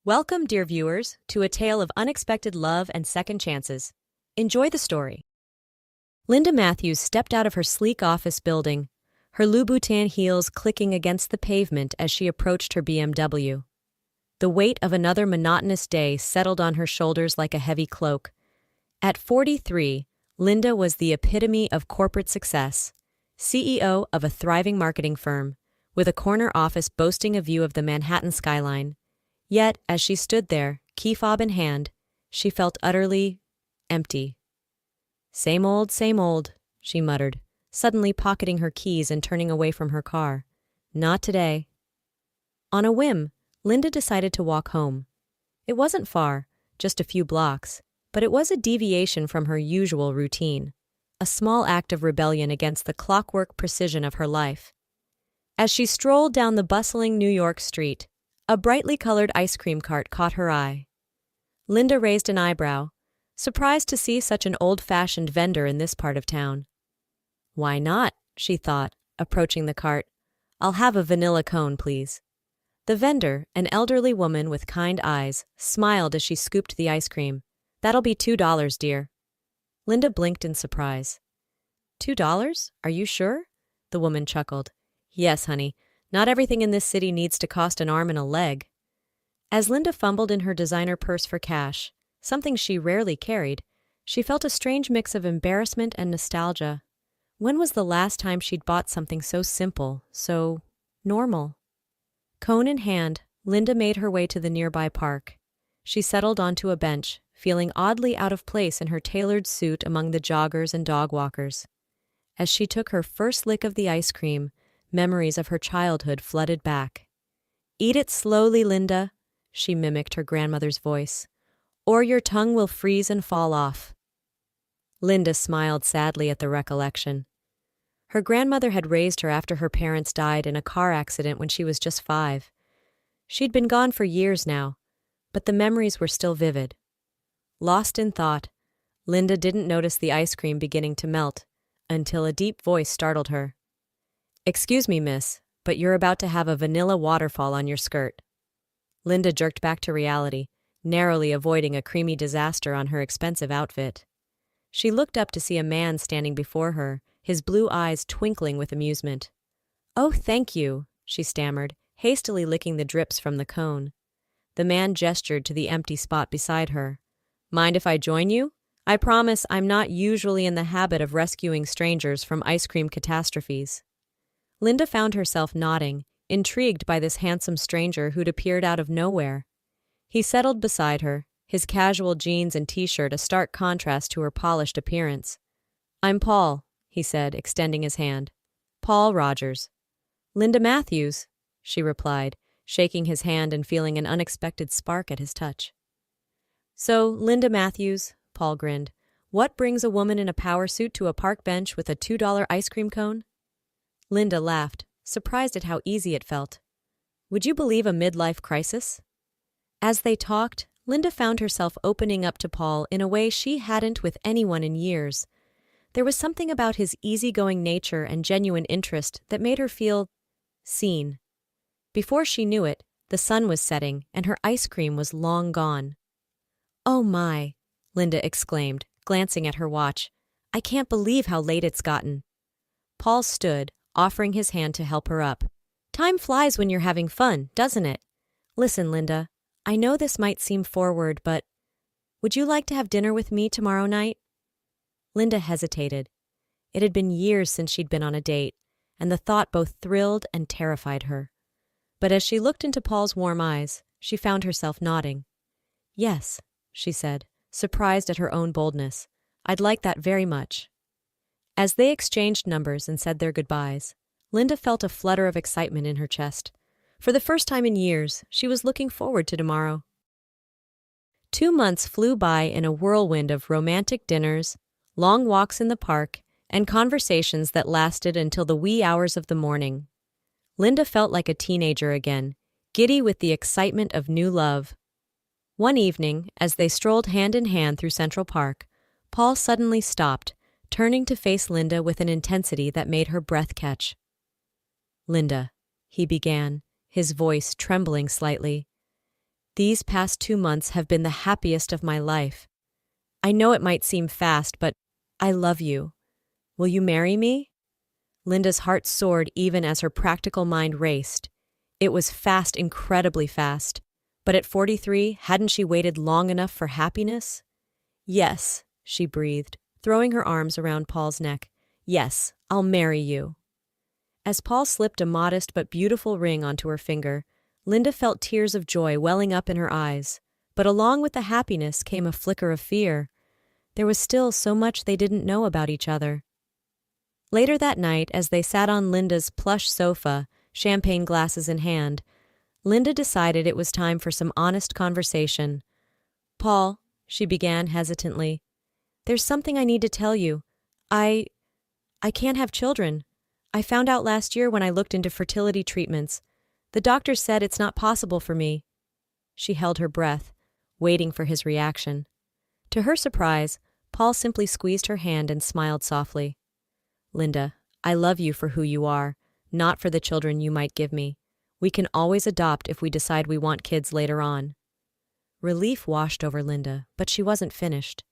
Welcome, dear viewers, to a tale of unexpected love and second chances. Enjoy the story. Linda Matthews stepped out of her sleek office building, her Louboutin heels clicking against the pavement as she approached her BMW. The weight of another monotonous day settled on her shoulders like a heavy cloak. At 43, Linda was the epitome of corporate success, CEO of a thriving marketing firm, with a corner office boasting a view of the Manhattan skyline. Yet, as she stood there, key fob in hand, she felt utterly empty. Same old, she muttered, suddenly pocketing her keys and turning away from her car. Not today. On a whim, Linda decided to walk home. It wasn't far, just a few blocks, but it was a deviation from her usual routine, a small act of rebellion against the clockwork precision of her life. As she strolled down the bustling New York street, a brightly colored ice cream cart caught her eye. Linda raised an eyebrow, surprised to see such an old-fashioned vendor in this part of town. Why not, she thought, approaching the cart. I'll have a vanilla cone, please. The vendor, an elderly woman with kind eyes, smiled as she scooped the ice cream. That'll be $2, dear. Linda blinked in surprise. $2? Are you sure? The woman chuckled. Yes, honey. Not everything in this city needs to cost an arm and a leg. As Linda fumbled in her designer purse for cash, something she rarely carried, she felt a strange mix of embarrassment and nostalgia. When was the last time she'd bought something so simple, so normal? Cone in hand, Linda made her way to the nearby park. She settled onto a bench, feeling oddly out of place in her tailored suit among the joggers and dog walkers. As she took her first lick of the ice cream, memories of her childhood flooded back. Eat it slowly, Linda, she mimicked her grandmother's voice, or your tongue will freeze and fall off. Linda smiled sadly at the recollection. Her grandmother had raised her after her parents died in a car accident when she was just 5. She'd been gone for years now, but the memories were still vivid. Lost in thought, Linda didn't notice the ice cream beginning to melt until a deep voice startled her. Excuse me, miss, but you're about to have a vanilla waterfall on your skirt. Linda jerked back to reality, narrowly avoiding a creamy disaster on her expensive outfit. She looked up to see a man standing before her, his blue eyes twinkling with amusement. Oh, thank you, she stammered, hastily licking the drips from the cone. The man gestured to the empty spot beside her. Mind if I join you? I promise I'm not usually in the habit of rescuing strangers from ice cream catastrophes. Linda found herself nodding, intrigued by this handsome stranger who'd appeared out of nowhere. He settled beside her, his casual jeans and t-shirt a stark contrast to her polished appearance. I'm Paul, he said, extending his hand. Paul Rogers. Linda Matthews, she replied, shaking his hand and feeling an unexpected spark at his touch. So, Linda Matthews, Paul grinned, what brings a woman in a power suit to a park bench with a $2 ice cream cone? Linda laughed, surprised at how easy it felt. Would you believe a midlife crisis? As they talked, Linda found herself opening up to Paul in a way she hadn't with anyone in years. There was something about his easygoing nature and genuine interest that made her feel seen. Before she knew it, the sun was setting and her ice cream was long gone. Oh my, Linda exclaimed, glancing at her watch. I can't believe how late it's gotten. Paul stood, offering his hand to help her up. Time flies when you're having fun, doesn't it? Listen, Linda, I know this might seem forward, but would you like to have dinner with me tomorrow night? Linda hesitated. It had been years since she'd been on a date, and the thought both thrilled and terrified her. But as she looked into Paul's warm eyes, she found herself nodding. Yes, she said, surprised at her own boldness. I'd like that very much. As they exchanged numbers and said their goodbyes, Linda felt a flutter of excitement in her chest. For the first time in years, she was looking forward to tomorrow. 2 months flew by in a whirlwind of romantic dinners, long walks in the park, and conversations that lasted until the wee hours of the morning. Linda felt like a teenager again, giddy with the excitement of new love. One evening, as they strolled hand in hand through Central Park, Paul suddenly stopped, turning to face Linda with an intensity that made her breath catch. Linda, he began, his voice trembling slightly. These past 2 months have been the happiest of my life. I know it might seem fast, but I love you. Will you marry me? Linda's heart soared even as her practical mind raced. It was fast, incredibly fast. But at 43, hadn't she waited long enough for happiness? Yes, she breathed, throwing her arms around Paul's neck. Yes, I'll marry you. As Paul slipped a modest but beautiful ring onto her finger, Linda felt tears of joy welling up in her eyes. But along with the happiness came a flicker of fear. There was still so much they didn't know about each other. Later that night, as they sat on Linda's plush sofa, champagne glasses in hand, Linda decided it was time for some honest conversation. Paul, she began hesitantly, there's something I need to tell you. I can't have children. I found out last year when I looked into fertility treatments. The doctor said it's not possible for me. She held her breath, waiting for his reaction. To her surprise, Paul simply squeezed her hand and smiled softly. Linda, I love you for who you are, not for the children you might give me. We can always adopt if we decide we want kids later on. Relief washed over Linda, but she wasn't finished.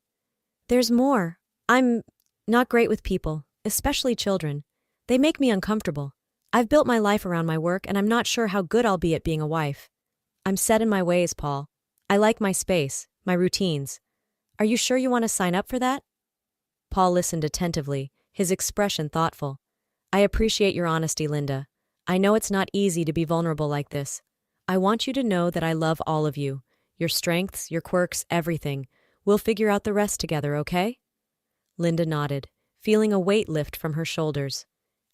There's more. I'm not great with people, especially children. They make me uncomfortable. I've built my life around my work, and I'm not sure how good I'll be at being a wife. I'm set in my ways, Paul. I like my space, my routines. Are you sure you want to sign up for that? Paul listened attentively, his expression thoughtful. I appreciate your honesty, Linda. I know it's not easy to be vulnerable like this. I want you to know that I love all of you. Your strengths, your quirks, everything. We'll figure out the rest together, okay? Linda nodded, feeling a weight lift from her shoulders.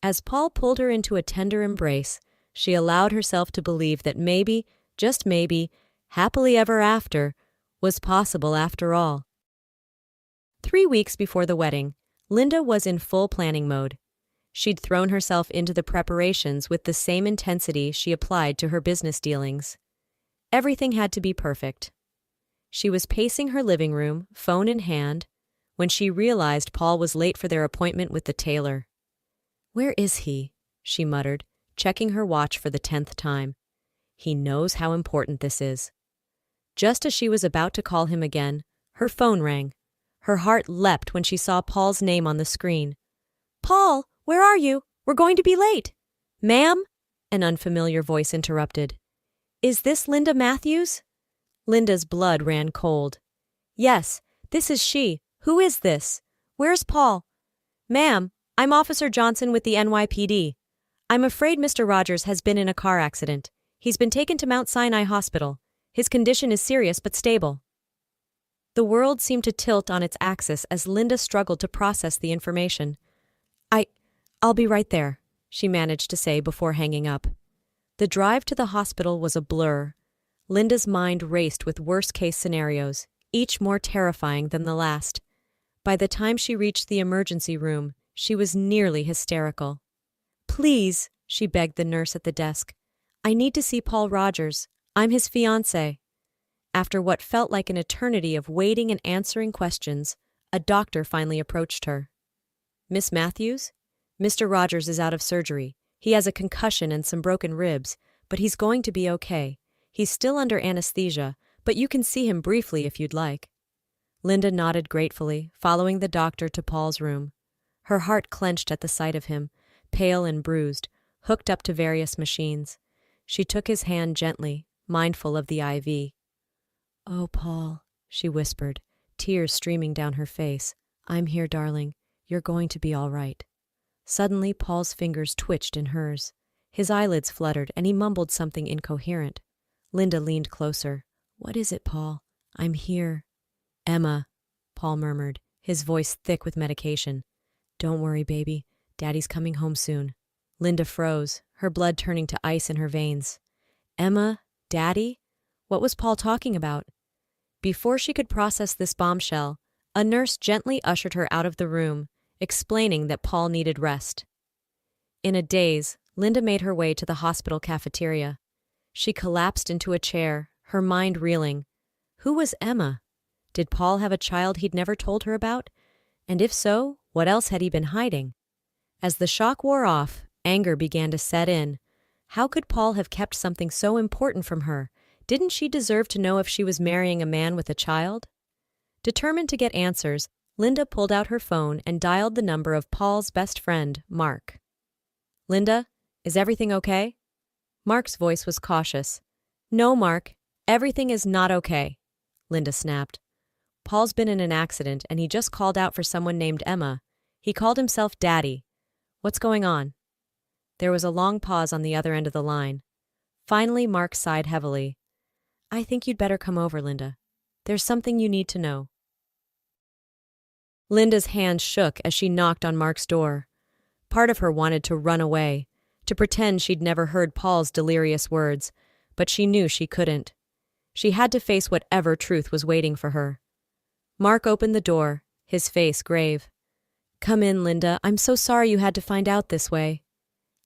As Paul pulled her into a tender embrace, she allowed herself to believe that maybe, just maybe, happily ever after, was possible after all. 3 weeks before the wedding, Linda was in full planning mode. She'd thrown herself into the preparations with the same intensity she applied to her business dealings. Everything had to be perfect. She was pacing her living room, phone in hand, when she realized Paul was late for their appointment with the tailor. Where is he? She muttered, checking her watch for the 10th time. He knows how important this is. Just as she was about to call him again, her phone rang. Her heart leapt when she saw Paul's name on the screen. Paul, where are you? We're going to be late. Ma'am? An unfamiliar voice interrupted. Is this Linda Matthews? Linda's blood ran cold. Yes, this is she. Who is this? Where's Paul? Ma'am, I'm Officer Johnson with the NYPD. I'm afraid Mr. Rogers has been in a car accident. He's been taken to Mount Sinai Hospital. His condition is serious but stable. The world seemed to tilt on its axis as Linda struggled to process the information. I'll be right there, she managed to say before hanging up. The drive to the hospital was a blur. Linda's mind raced with worst-case scenarios, each more terrifying than the last. By the time she reached the emergency room, she was nearly hysterical. Please, she begged the nurse at the desk. I need to see Paul Rogers. I'm his fiancé. After what felt like an eternity of waiting and answering questions, a doctor finally approached her. Miss Matthews? Mr. Rogers is out of surgery. He has a concussion and some broken ribs, but he's going to be okay. He's still under anesthesia, but you can see him briefly if you'd like. Linda nodded gratefully, following the doctor to Paul's room. Her heart clenched at the sight of him, pale and bruised, hooked up to various machines. She took his hand gently, mindful of the IV. Oh, Paul, she whispered, tears streaming down her face. I'm here, darling. You're going to be all right. Suddenly, Paul's fingers twitched in hers. His eyelids fluttered, and he mumbled something incoherent. Linda leaned closer. What is it, Paul? I'm here. Emma, Paul murmured, his voice thick with medication. Don't worry, baby. Daddy's coming home soon. Linda froze, her blood turning to ice in her veins. Emma? Daddy? What was Paul talking about? Before she could process this bombshell, a nurse gently ushered her out of the room, explaining that Paul needed rest. In a daze, Linda made her way to the hospital cafeteria. She collapsed into a chair, her mind reeling. Who was Emma? Did Paul have a child he'd never told her about? And if so, what else had he been hiding? As the shock wore off, anger began to set in. How could Paul have kept something so important from her, Didn't she deserve to know if she was marrying a man with a child? Determined to get answers, Linda pulled out her phone and dialed the number of Paul's best friend, Mark. "Linda, is everything okay?" Mark's voice was cautious. "No, Mark, everything is not okay," Linda snapped. "Paul's been in an accident and he just called out for someone named Emma. He called himself Daddy. What's going on?" There was a long pause on the other end of the line. Finally, Mark sighed heavily. "I think you'd better come over, Linda. There's something you need to know." Linda's hand shook as she knocked on Mark's door. Part of her wanted to run away, to pretend she'd never heard Paul's delirious words, but she knew she couldn't. She had to face whatever truth was waiting for her. Mark opened the door, his face grave. "Come in, Linda. I'm so sorry you had to find out this way."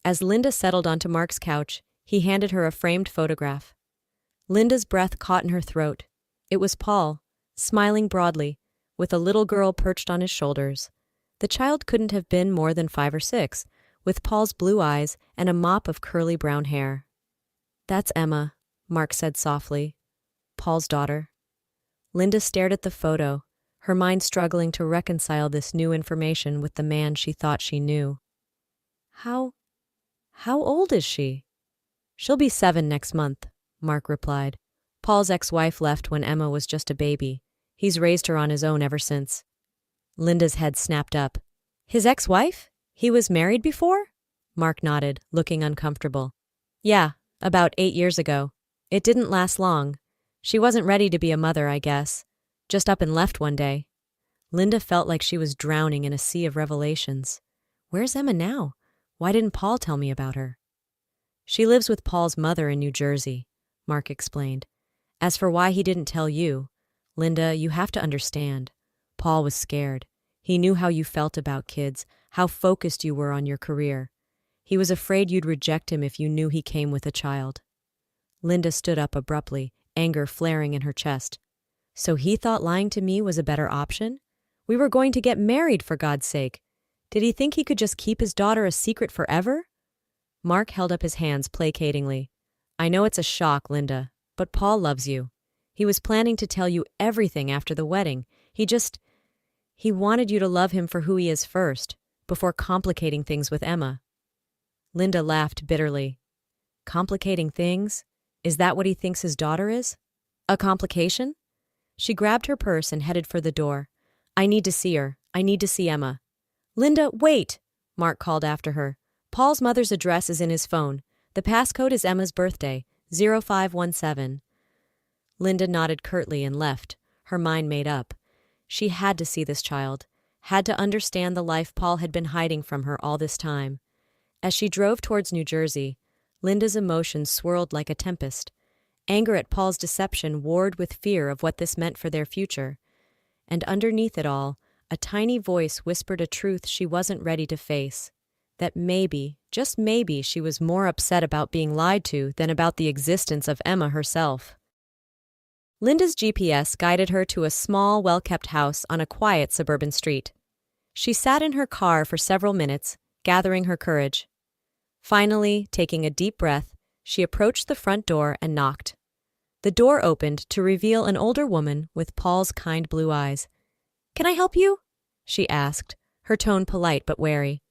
As Linda settled onto Mark's couch, he handed her a framed photograph. Linda's breath caught in her throat. It was Paul, smiling broadly, with a little girl perched on his shoulders. The child couldn't have been more than 5 or 6, with Paul's blue eyes and a mop of curly brown hair. "That's Emma," Mark said softly. "Paul's daughter." Linda stared at the photo, her mind struggling to reconcile this new information with the man she thought she knew. How old is she?" "She'll be 7 next month," Mark replied. "Paul's ex-wife left when Emma was just a baby. He's raised her on his own ever since." Linda's head snapped up. "His ex-wife? He was married before?" Mark nodded, looking uncomfortable. "Yeah, about 8 years ago. It didn't last long. She wasn't ready to be a mother, I guess. Just up and left one day." Linda felt like she was drowning in a sea of revelations. Where's Emma now? Why didn't Paul tell me about her? "She lives with Paul's mother in New Jersey," Mark explained. "As for why he didn't tell you, Linda, you have to understand. Paul was scared. He knew how you felt about kids, how focused you were on your career. He was afraid you'd reject him if you knew he came with a child." Linda stood up abruptly, anger flaring in her chest. "So he thought lying to me was a better option? We were going to get married, for God's sake. Did he think he could just keep his daughter a secret forever?" Mark held up his hands placatingly. "I know it's a shock, Linda, but Paul loves you. He was planning to tell you everything after the wedding. He wanted you to love him for who he is first, before complicating things with Emma." Linda laughed bitterly. "Complicating things? Is that what he thinks his daughter is? A complication?" She grabbed her purse and headed for the door. "I need to see her. I need to see Emma." "Linda, wait!" Mark called after her. "Paul's mother's address is in his phone. The passcode is Emma's birthday, 0517. Linda nodded curtly and left, her mind made up. She had to see this child, had to understand the life Paul had been hiding from her all this time. As she drove towards New Jersey, Linda's emotions swirled like a tempest. Anger at Paul's deception warred with fear of what this meant for their future. And underneath it all, a tiny voice whispered a truth she wasn't ready to face. That maybe, just maybe, she was more upset about being lied to than about the existence of Emma herself. Linda's GPS guided her to a small, well-kept house on a quiet suburban street. She sat in her car for several minutes, gathering her courage. Finally, taking a deep breath, she approached the front door and knocked. The door opened to reveal an older woman with Paul's kind blue eyes. "Can I help you?" she asked, her tone polite but wary.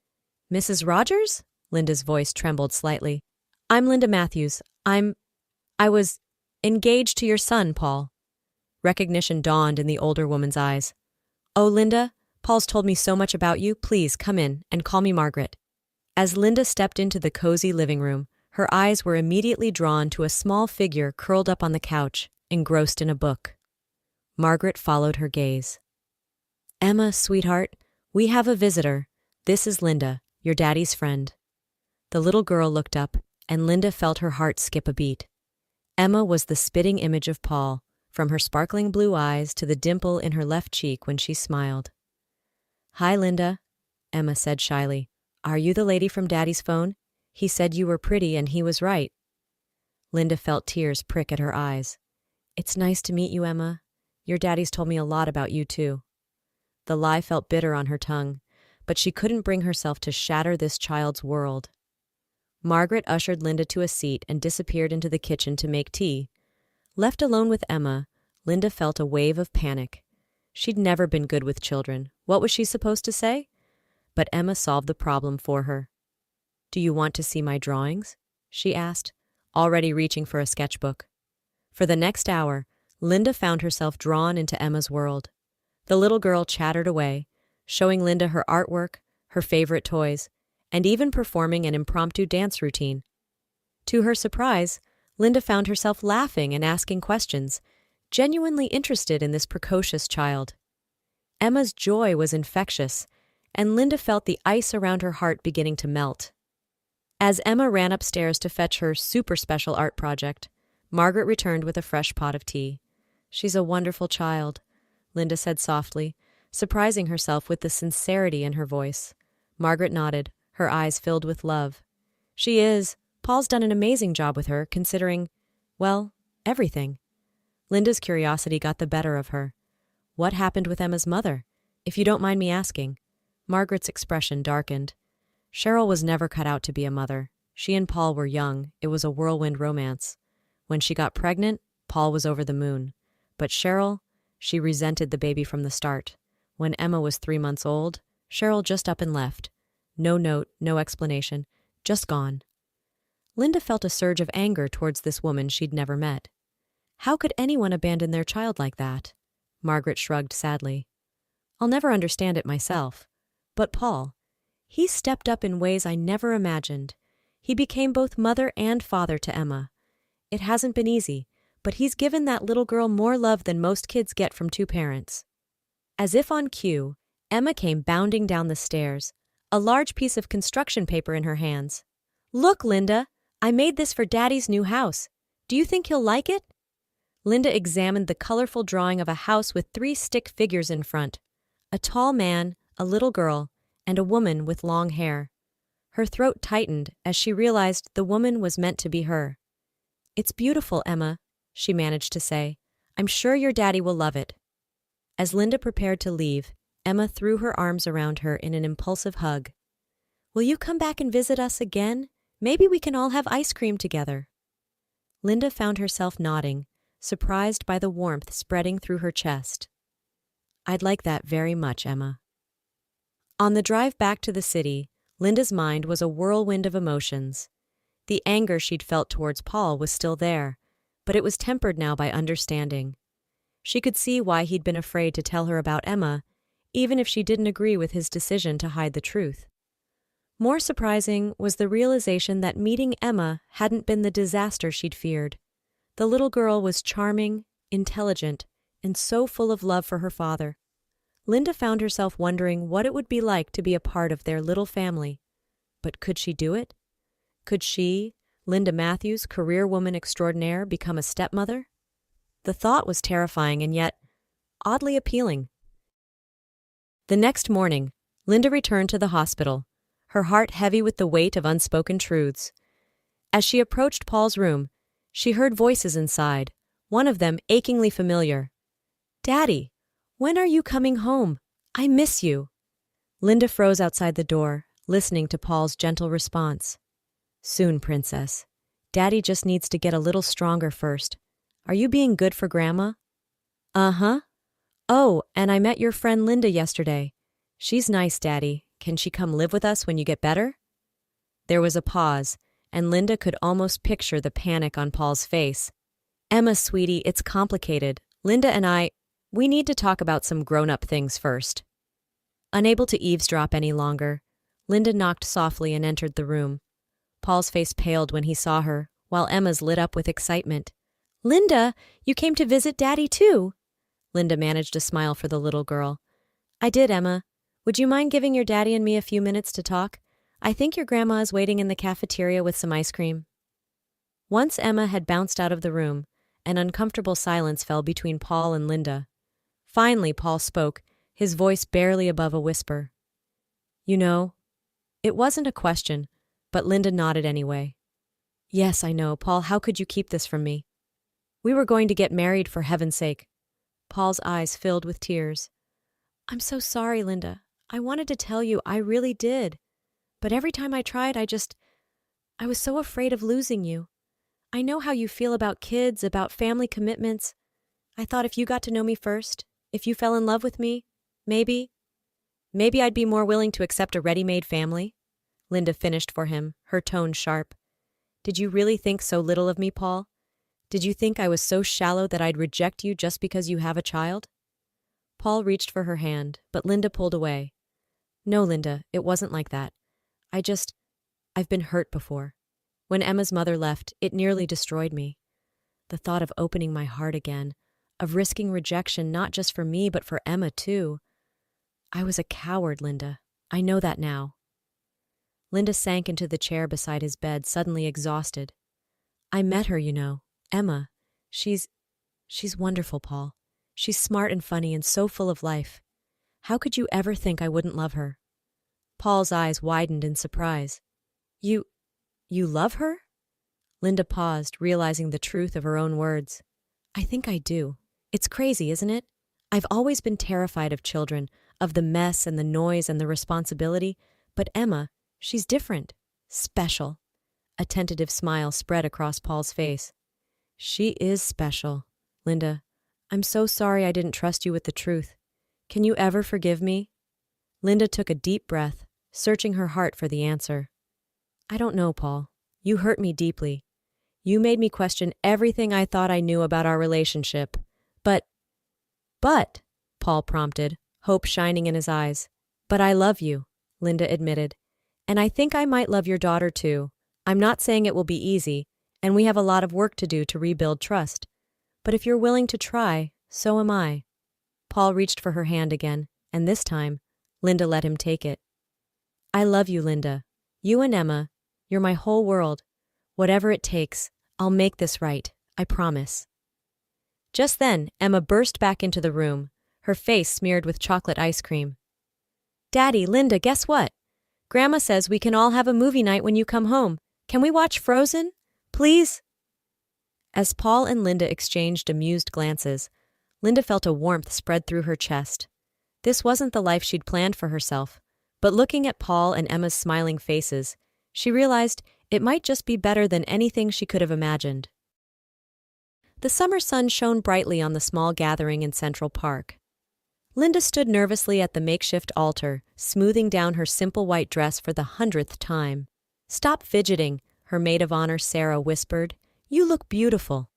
"Mrs. Rogers?" Linda's voice trembled slightly. "I'm Linda Matthews. I was engaged to your son, Paul." Recognition dawned in the older woman's eyes. "Oh, Linda, Paul's told me so much about you. Please come in and call me Margaret." As Linda stepped into the cozy living room, her eyes were immediately drawn to a small figure curled up on the couch, engrossed in a book. Margaret followed her gaze. "Emma, sweetheart, we have a visitor. This is Linda, your daddy's friend." The little girl looked up, and Linda felt her heart skip a beat. Emma was the spitting image of Paul, from her sparkling blue eyes to the dimple in her left cheek when she smiled. "Hi, Linda," Emma said shyly. "Are you the lady from Daddy's phone? He said you were pretty and he was right." Linda felt tears prick at her eyes. "It's nice to meet you, Emma. Your daddy's told me a lot about you, too." The lie felt bitter on her tongue, but she couldn't bring herself to shatter this child's world. Margaret ushered Linda to a seat and disappeared into the kitchen to make tea. Left alone with Emma, Linda felt a wave of panic. She'd never been good with children. What was she supposed to say? But Emma solved the problem for her. "Do you want to see my drawings?" she asked, already reaching for a sketchbook. For the next hour, Linda found herself drawn into Emma's world. The little girl chattered away, showing Linda her artwork, her favorite toys, and even performing an impromptu dance routine. To her surprise, Linda found herself laughing and asking questions, genuinely interested in this precocious child. Emma's joy was infectious, and Linda felt the ice around her heart beginning to melt. As Emma ran upstairs to fetch her super special art project, Margaret returned with a fresh pot of tea. "She's a wonderful child," Linda said softly, surprising herself with the sincerity in her voice. Margaret nodded, her eyes filled with love. "She is. Paul's done an amazing job with her, considering, well, everything." Linda's curiosity got the better of her. "What happened with Emma's mother, if you don't mind me asking?" Margaret's expression darkened. Cheryl was never cut out to be a mother. She and Paul were young. It was a whirlwind romance. When she got pregnant, Paul was over the moon. But Cheryl, she resented the baby from the start. When Emma was 3 months old, Cheryl just up and left. No note, no explanation, just gone. Linda felt a surge of anger towards this woman she'd never met. How could anyone abandon their child like that? Margaret shrugged sadly. "I'll never understand it myself. But Paul, he stepped up in ways I never imagined. He became both mother and father to Emma. It hasn't been easy, but he's given that little girl more love than most kids get from 2 parents." As if on cue, Emma came bounding down the stairs, a large piece of construction paper in her hands. "Look, Linda, I made this for Daddy's new house. Do you think he'll like it?" Linda examined the colorful drawing of a house with 3 stick figures in front. A tall man, a little girl, and a woman with long hair. Her throat tightened as she realized the woman was meant to be her. "It's beautiful, Emma," she managed to say. "I'm sure your daddy will love it." As Linda prepared to leave, Emma threw her arms around her in an impulsive hug. "Will you come back and visit us again? Maybe we can all have ice cream together." Linda found herself nodding, surprised by the warmth spreading through her chest. "I'd like that very much, Emma." On the drive back to the city, Linda's mind was a whirlwind of emotions. The anger she'd felt towards Paul was still there, but it was tempered now by understanding. She could see why he'd been afraid to tell her about Emma, even if she didn't agree with his decision to hide the truth. More surprising was the realization that meeting Emma hadn't been the disaster she'd feared. The little girl was charming, intelligent, and so full of love for her father. Linda found herself wondering what it would be like to be a part of their little family. But could she do it? Could she, Linda Matthews, career woman extraordinaire, become a stepmother? The thought was terrifying and yet oddly appealing. The next morning, Linda returned to the hospital, her heart heavy with the weight of unspoken truths. As she approached Paul's room, she heard voices inside, one of them achingly familiar. "Daddy, when are you coming home? I miss you." Linda froze outside the door, listening to Paul's gentle response. "Soon, Princess. Daddy just needs to get a little stronger first. Are you being good for Grandma?" "Uh-huh. Oh, and I met your friend Linda yesterday. She's nice, Daddy. Can she come live with us when you get better?" There was a pause, and Linda could almost picture the panic on Paul's face. "Emma, sweetie, it's complicated. Linda and we need to talk about some grown-up things first." Unable to eavesdrop any longer, Linda knocked softly and entered the room. Paul's face paled when he saw her, while Emma's lit up with excitement. "Linda, you came to visit Daddy too?" Linda managed a smile for the little girl. "I did, Emma. Would you mind giving your daddy and me a few minutes to talk? I think your grandma is waiting in the cafeteria with some ice cream." Once Emma had bounced out of the room, an uncomfortable silence fell between Paul and Linda. Finally, Paul spoke, his voice barely above a whisper. "You know," it wasn't a question, but Linda nodded anyway. "Yes, I know. Paul, how could you keep this from me? We were going to get married, for heaven's sake." Paul's eyes filled with tears. "I'm so sorry, Linda. I wanted to tell you, I really did. But every time I tried, I was so afraid of losing you. I know how you feel about kids, about family commitments. I thought if you got to know me first, if you fell in love with me, maybe I'd be more willing to accept a ready-made family." Linda finished for him, her tone sharp. "Did you really think so little of me, Paul? Did you think I was so shallow that I'd reject you just because you have a child?" Paul reached for her hand, but Linda pulled away. "No, Linda, it wasn't like that. I've been hurt before. When Emma's mother left, it nearly destroyed me. The thought of opening my heart again, of risking rejection not just for me but for Emma too. I was a coward, Linda. I know that now." Linda sank into the chair beside his bed, suddenly exhausted. "I met her, you know. Emma. She's wonderful, Paul. She's smart and funny and so full of life. How could you ever think I wouldn't love her?" Paul's eyes widened in surprise. You love her?" Linda paused, realizing the truth of her own words. "I think I do. It's crazy, isn't it? I've always been terrified of children, of the mess and the noise and the responsibility, but Emma, she's different. Special." A tentative smile spread across Paul's face. "She is special. Linda, I'm so sorry I didn't trust you with the truth. Can you ever forgive me?" Linda took a deep breath, searching her heart for the answer. "I don't know, Paul. You hurt me deeply. You made me question everything I thought I knew about our relationship. But, Paul prompted, hope shining in his eyes. "But I love you," Linda admitted. "And I think I might love your daughter too. I'm not saying it will be easy, and we have a lot of work to do to rebuild trust. But if you're willing to try, so am I." Paul reached for her hand again, and this time, Linda let him take it. "I love you, Linda. You and Emma, you're my whole world. Whatever it takes, I'll make this right. I promise." Just then, Emma burst back into the room, her face smeared with chocolate ice cream. "Daddy, Linda, guess what? Grandma says we can all have a movie night when you come home. Can we watch Frozen? Please?" As Paul and Linda exchanged amused glances, Linda felt a warmth spread through her chest. This wasn't the life she'd planned for herself, but looking at Paul and Emma's smiling faces, she realized it might just be better than anything she could have imagined. The summer sun shone brightly on the small gathering in Central Park. Linda stood nervously at the makeshift altar, smoothing down her simple white dress for the 100th time. "Stop fidgeting," her maid of honor Sarah whispered. "You look beautiful."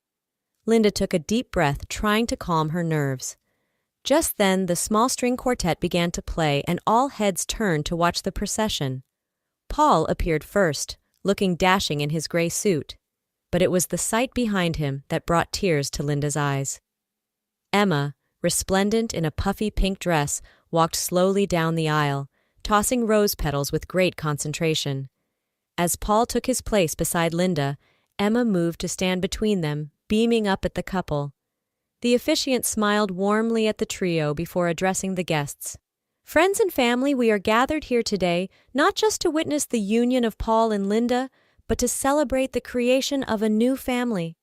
Linda took a deep breath, trying to calm her nerves. Just then, the small string quartet began to play and all heads turned to watch the procession. Paul appeared first, looking dashing in his gray suit. But it was the sight behind him that brought tears to Linda's eyes. Emma, resplendent in a puffy pink dress, walked slowly down the aisle, tossing rose petals with great concentration. As Paul took his place beside Linda, Emma moved to stand between them, beaming up at the couple. The officiant smiled warmly at the trio before addressing the guests. "Friends and family, we are gathered here today not just to witness the union of Paul and Linda, but to celebrate the creation of a new family."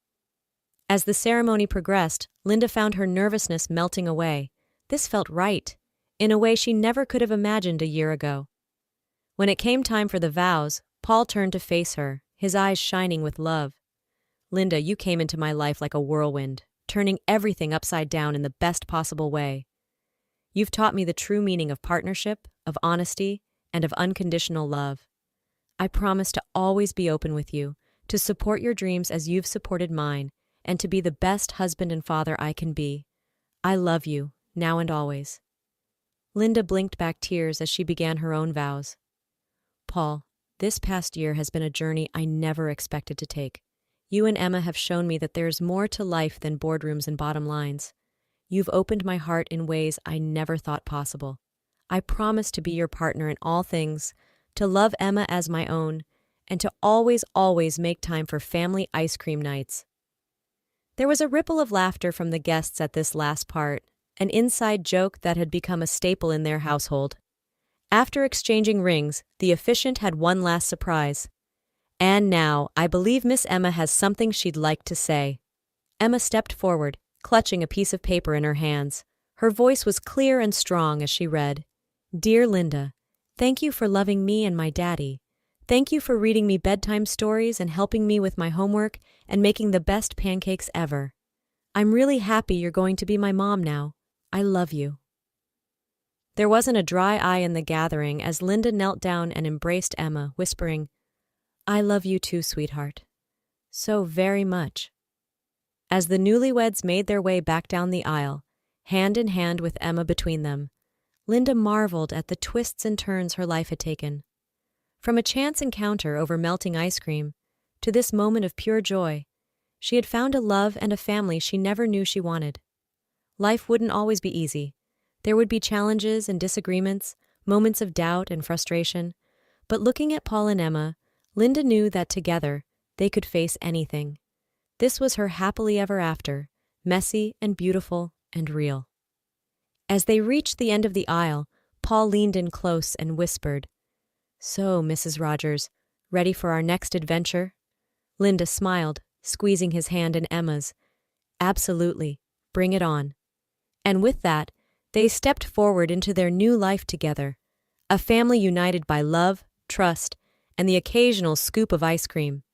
As the ceremony progressed, Linda found her nervousness melting away. This felt right, in a way she never could have imagined a year ago. When it came time for the vows, Paul turned to face her, his eyes shining with love. "Linda, you came into my life like a whirlwind, turning everything upside down in the best possible way. You've taught me the true meaning of partnership, of honesty, and of unconditional love. I promise to always be open with you, to support your dreams as you've supported mine, and to be the best husband and father I can be. I love you, now and always." Linda blinked back tears as she began her own vows. "Paul, this past year has been a journey I never expected to take. You and Emma have shown me that there's more to life than boardrooms and bottom lines. You've opened my heart in ways I never thought possible. I promise to be your partner in all things, to love Emma as my own, and to always make time for family ice cream nights." There was a ripple of laughter from the guests at this last part, an inside joke that had become a staple in their household. After exchanging rings, the officiant had one last surprise. "And now, I believe Miss Emma has something she'd like to say." Emma stepped forward, clutching a piece of paper in her hands. Her voice was clear and strong as she read, "Dear Linda, thank you for loving me and my daddy. Thank you for reading me bedtime stories and helping me with my homework and making the best pancakes ever. I'm really happy you're going to be my mom now. I love you." There wasn't a dry eye in the gathering as Linda knelt down and embraced Emma, whispering, "I love you too, sweetheart. So very much." As the newlyweds made their way back down the aisle, hand in hand with Emma between them, Linda marveled at the twists and turns her life had taken. From a chance encounter over melting ice cream to this moment of pure joy, she had found a love and a family she never knew she wanted. Life wouldn't always be easy. There would be challenges and disagreements, moments of doubt and frustration. But looking at Paul and Emma, Linda knew that together they could face anything. This was her happily ever after, messy and beautiful and real. As they reached the end of the aisle, Paul leaned in close and whispered, "So, Mrs. Rogers, ready for our next adventure?" Linda smiled, squeezing his hand in Emma's. "Absolutely. Bring it on." And with that, they stepped forward into their new life together, a family united by love, trust, and the occasional scoop of ice cream.